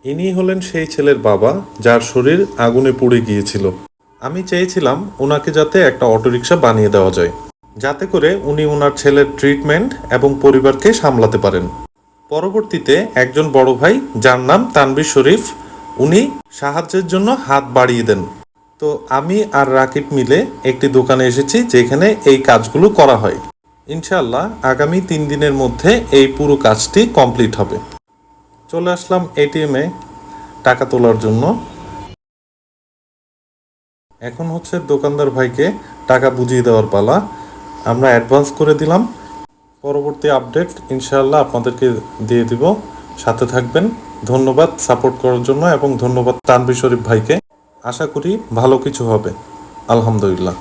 ইনি হলেন সেই ছেলের বাবা যার শরীর আগুনে পুড়ে গিয়েছিল। আমি চেয়েছিলাম ওনাকে যাতে একটা অটোরিকশা বানিয়ে দেওয়া যায়, যাতে করে উনি ওনার ছেলের ট্রিটমেন্ট এবং পরিবারকে সামলাতে পারেন। পরবর্তীতে একজন বড় ভাই যার নাম তানভীর শরীফ, উনি সাহায্যের জন্য হাত বাড়িয়ে দেন। তো আমি আর রাকিব মিলে একটি দোকানে এসেছি যেখানে এই কাজগুলো করা হয়। ইনশাআল্লাহ আগামী 3 দিনের মধ্যে এই পুরো কাজটি কমপ্লিট হবে। চলে আসলাম এটিএমে টাকা তোলার জন্য। এখন হচ্ছে দোকানদার ভাইকে টাকা বুঝিয়ে দেওয়ার পালা। আমরা অ্যাডভান্স করে দিলাম। পরবর্তী আপডেট ইনশাআল্লাহ আপনাদেরকে দিয়ে দিব, সাথে থাকবেন। ধন্যবাদ সাপোর্ট করার জন্য এবং ধন্যবাদ তানভীর শরীফ ভাইকে। আশা করি ভালো কিছু হবে, আলহামদুলিল্লাহ।